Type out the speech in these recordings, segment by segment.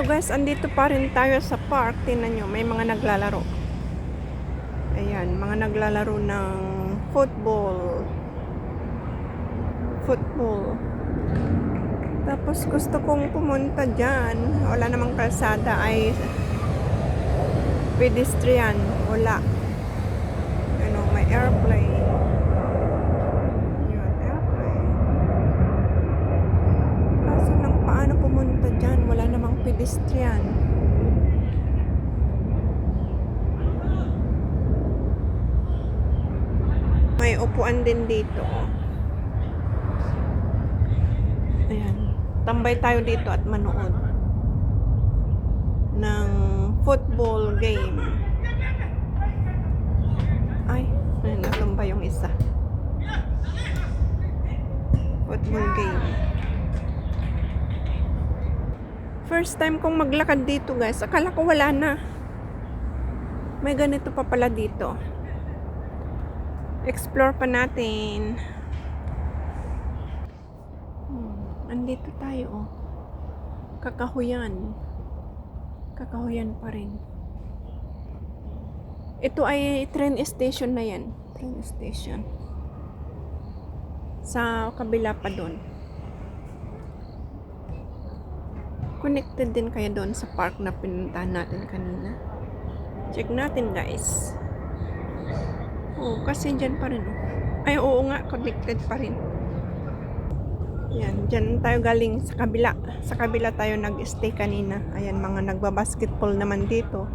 guys, andito pa rin tayo sa park. Tingnan nyo, may mga naglalaro. Ayan, mga naglalaro ng football. Tapos gusto kong pumunta dyan. Wala namang kalsada, ay pedestrian. Wala. Ano, may airplane. Yun, airplane. Kaso lang, paano pumunta dyan? Wala namang pedestrian. May upuan din dito. Ayan. Tambay tayo dito at manood ng football game. Ay, natumba yung isa. Football game. First time kong maglakad dito, guys. Akala ko wala na. May ganito pa pala dito. Explore pa natin. Andito tayo, oh. Kakahuyan. Kakahuyan pa rin. Ito ay train station na yan. Train station. Sa kabila pa doon. Connected din kaya doon sa park na pinuntahan natin kanina. Check natin, guys. Oh, kasi dyan pa rin, oh. Ay, oo nga, connected pa rin. Yan, dyan tayo galing sa kabila. Sa kabila tayo nag-stay kanina. Ayan, mga nagbabasketball naman dito.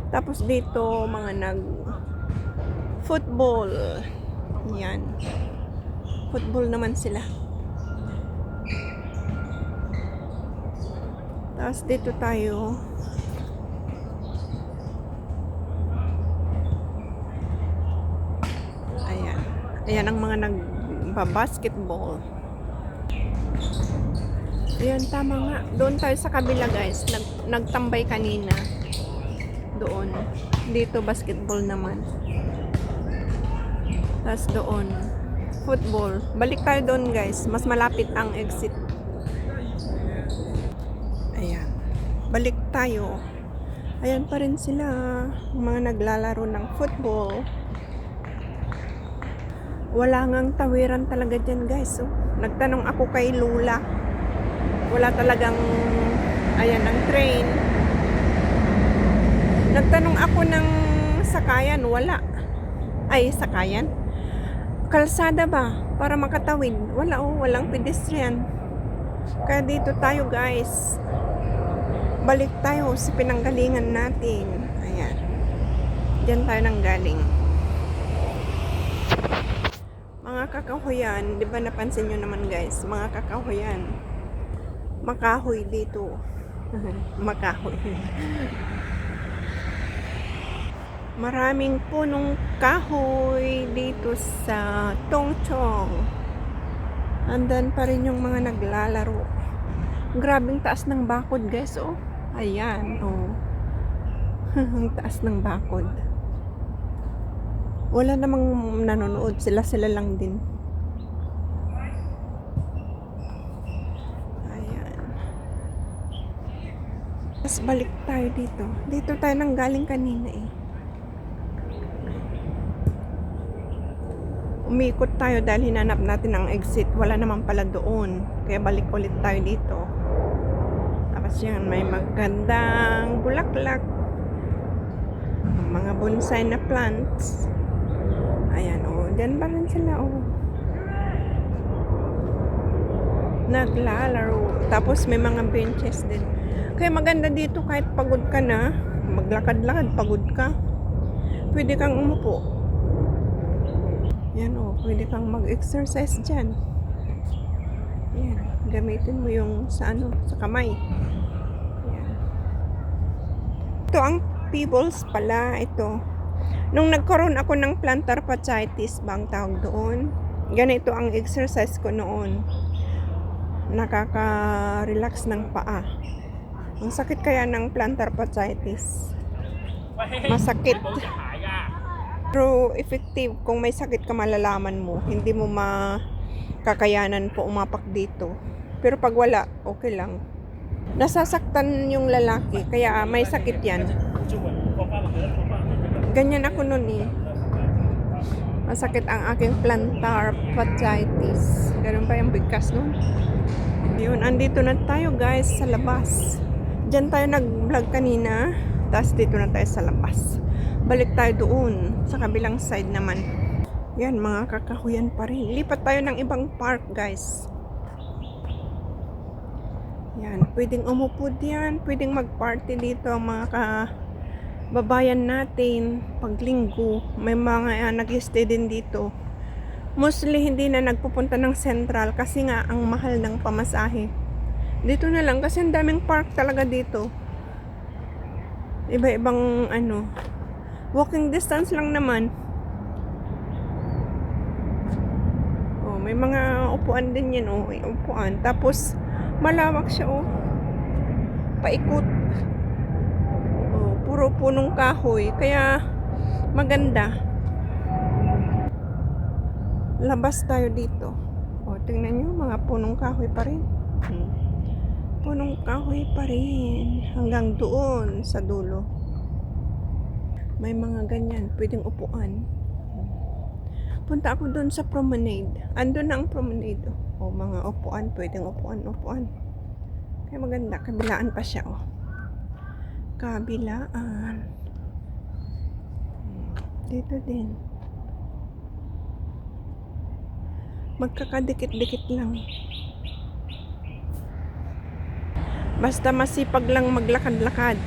Tapos dito, mga nag-football. Yan. Football naman sila. Tapos dito tayo. Ayan. Ayan ang mga nagbabasketball. Ayan, tama nga. Doon tayo sa kabila, guys. Nagtambay kanina. Doon. Dito, basketball naman. Tapos doon, football. Balik tayo doon, guys. Mas malapit ang exit. Ayan. Balik tayo. Ayan pa rin sila. Mga naglalaro ng football. Wala ngang tawiran talaga dyan, guys. So, nagtanong ako kay Lula. Wala talagang, ayan, ang train. Nagtanong ako ng sakayan, wala. Ay, sakayan? Kalsada ba? Para makatawid. Wala, oh, walang pedestrian. Kaya dito tayo, guys. Balik tayo sa pinanggalingan natin. Ayan. Diyan tayo nang galing. Mga kakahuyan, di ba napansin nyo naman, guys? Mga kakahuyan. Makahoy dito. Makahoy. Maraming punong kahoy dito sa Tongchong. Andan pa rin yung mga naglalaro. Grabing taas ng bakod, guys, oh. Ayan, oh. Ang taas ng bakod. Wala namang nanonood. Sila lang din. Tapos balik tayo dito. Dito tayo nang galing kanina, eh. Umikot tayo dahil hinanap natin ang exit. Wala naman pala doon. Kaya balik ulit tayo dito. Tapos yan, may magandang bulaklak. Mga bonsai na plants. Ayan, oh. Diyan ba rin sila, oh. Naglalaro. Tapos may mga benches din. Kaya maganda dito kahit pagod ka na, maglakad-lakad, pagod ka, pwede kang umupo. Yan, o, pwede kang mag-exercise dyan. Yan, gamitin mo yung sa kamay. Yan. Ito ang pebbles pala, ito. Nung nagkaroon ako ng plantar fasciitis, bang tawag doon, ganito ang exercise ko noon. Nakaka-relax ng paa. Ang sakit kaya ng plantar fasciitis. Masakit. Pero effective. Kung may sakit ka, malalaman mo. Hindi mo makakayanan po umapak dito. Pero pag wala, okay lang. Nasasaktan yung lalaki, kaya may sakit yan. Ganyan ako nun eh. Masakit ang aking plantar fasciitis. Ganun pa yung bigkas nun. Yun, andito na tayo guys sa labas. Diyan tayo nag-vlog kanina. Tapos dito na tayo sa labas. Balik tayo doon. Sa kabilang side naman. Yan, mga kakahuyan pa rin. Lipat tayo ng ibang park guys. Yan, pwedeng umupo diyan. Pwedeng mag-party dito ang mga kababayan natin. Paglinggo. May mga nag-stay din dito. Mostly hindi na nagpupunta ng Central kasi nga ang mahal ng pamasahe. Dito na lang kasi ang daming park talaga dito. Iba-ibang walking distance lang naman. Oh, may mga upuan din yan may upuan. Tapos malawak siya paikot. Oh, puro punong kahoy kaya maganda. Labas tayo dito. O, tingnan nyo, mga punong kahoy pa rin. Punong kahoy pa rin. Hanggang doon sa dulo. May mga ganyan, pwedeng upuan. Punta ako doon sa promenade. Andun na ang promenade. O, mga upuan, pwedeng upuan. Kaya maganda, kabilaan pa siya. Kabilaan. Dito din. Magkakadikit-dikit lang. Basta masipag lang maglakad-lakad.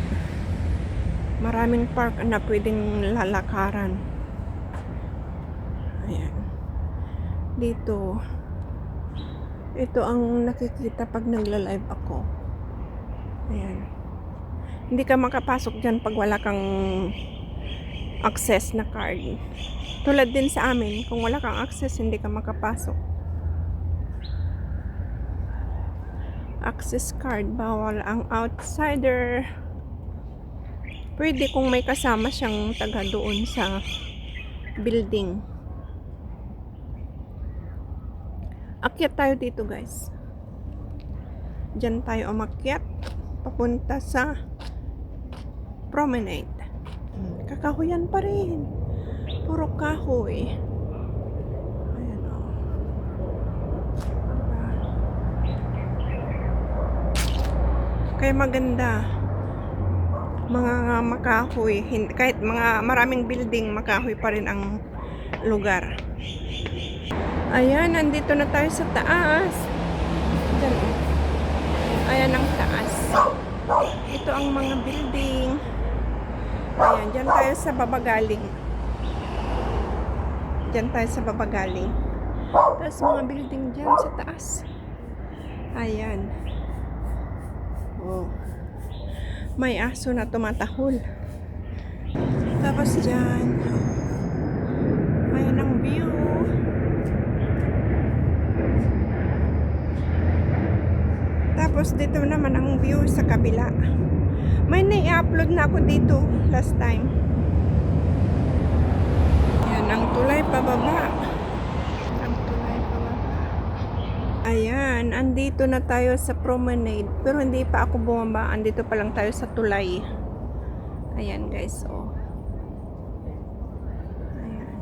Maraming park na pwedeng lalakaran. Ayan. Dito. Ito ang nakikita pag nagla-live ako. Ayan. Hindi ka makapasok dyan pag wala kang access na card. Tulad din sa amin, kung wala kang access, hindi ka makapasok. Access card, bawal ang outsider. Pwede kung may kasama siyang taga doon sa building. Akyat tayo dito guys. Diyan tayo umakyat papunta sa promenade. Kakahuyan pa rin. Puro kahoy. Ayan o. Kaya maganda. Mga makahoy. Kahit mga maraming building, makahoy pa rin ang lugar. Ayan, nandito na tayo sa taas. Diyan o. Ayan ang taas. Ito ang mga building. Ayan, dyan tayo sa babagaling. Diyan tayo sa babagaling. Tapos mga building dyan sa taas. Ayan. Oh. May aso na tumatahol. Tapos dyan. Ayan ang view. Tapos dito naman ang view sa kabila. May na-upload na ako dito last time. Ang tulay pababa. Ang tulay pababa. Ayan, andito na tayo sa promenade. Pero hindi pa ako bumaba. Andito pa lang tayo sa tulay. Ayan guys, Ayan.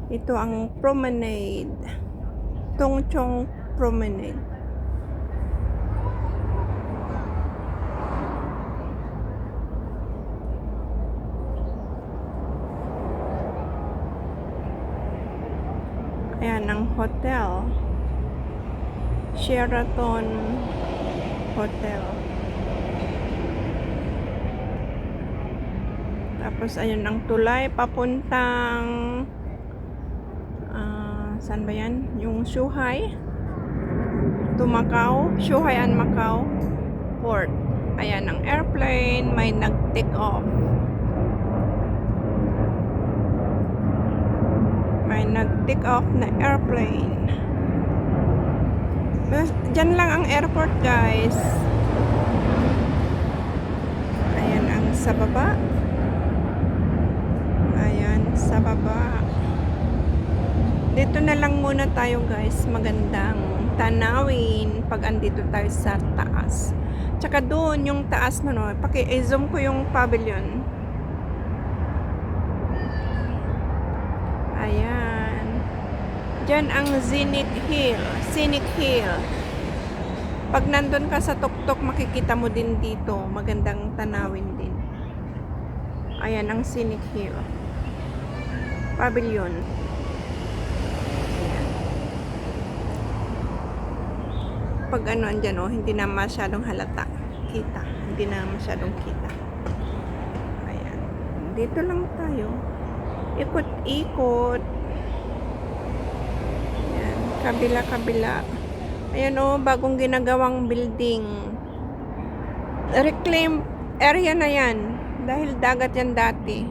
Ito ang promenade. Tongchong Promenade. Ayan ang hotel. Sheraton Hotel. Tapos ayun ang tulay papuntang saan ba yan? Yung Zhuhai to Macau. Zhuhai and Macau Port. Ayan ang airplane. May nag-take off. May nag-take off na airplane. Diyan lang ang airport guys. Ayan ang sa baba. Ayan sa baba. Dito na lang muna tayo guys. Magandang tanawin pag andito tayo sa taas. Tsaka doon yung taas no, paki-zoom ko yung pavilion. Ayan. Diyan ang Scenic Hill. Pag nandun ka sa tuktok, makikita mo din dito. Magandang tanawin din. Ayan ang Scenic Hill. Pavilion. Ayan. Pag ano andyan hindi na masyadong halata. Kita. Hindi na masyadong kita. Ayan. Dito lang tayo. Ikot-ikot. Ayan. Kabila-kabila. Ayan bagong ginagawang building. Reclaim area na yan. Dahil dagat yan dati.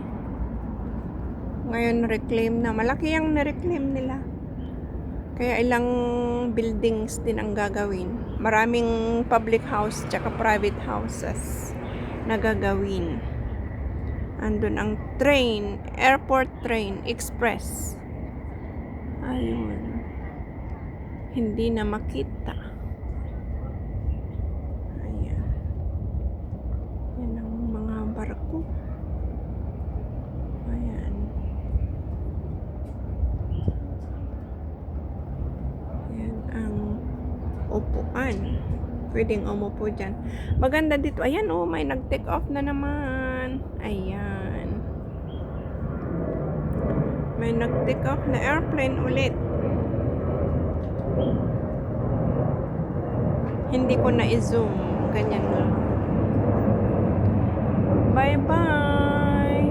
Ngayon reclaim na. Malaki yung na-reclaim nila. Kaya ilang buildings din ang gagawin. Maraming public house tsaka private houses na gagawin. Andun ang train, airport train, express. Ayun. Hindi na makita. Ayan. Yan ang mga barko. Ayan. Ayan ang upuan. Pwedeng umupo dyan. Maganda dito. Ayan may nag-take off na naman. Ayan. May nag-take off na airplane ulit. Hindi ko na i-zoom. Ganyan na. Bye-bye!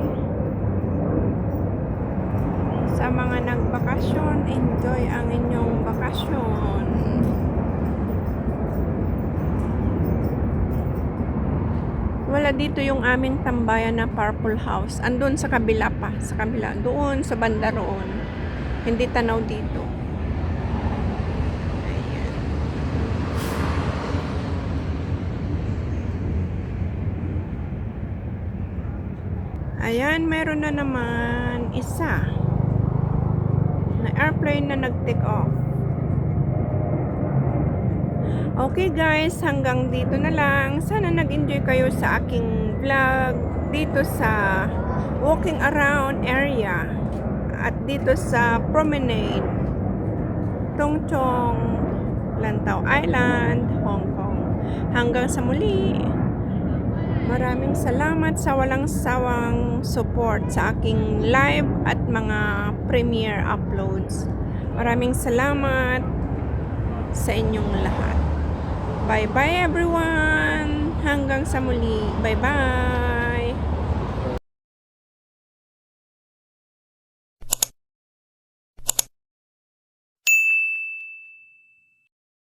Sa mga nagbakasyon, enjoy ang inyong bakasyon. Wala dito yung aming tambayan na Purple House. Andun sa kabila pa. Sa kabila. Doon sa banda roon. Hindi tanaw dito. Ayan, meron na naman isa na airplane na nag-take off. Okay guys, hanggang dito na lang. Sana nag-enjoy kayo sa aking vlog dito sa walking around area at dito sa promenade Tongchong, Lantau Island, Hong Kong. Hanggang sa muli. Maraming salamat sa walang sawang support sa aking live at mga premiere uploads. Maraming salamat sa inyong lahat. Bye-bye everyone! Hanggang sa muli. Bye-bye!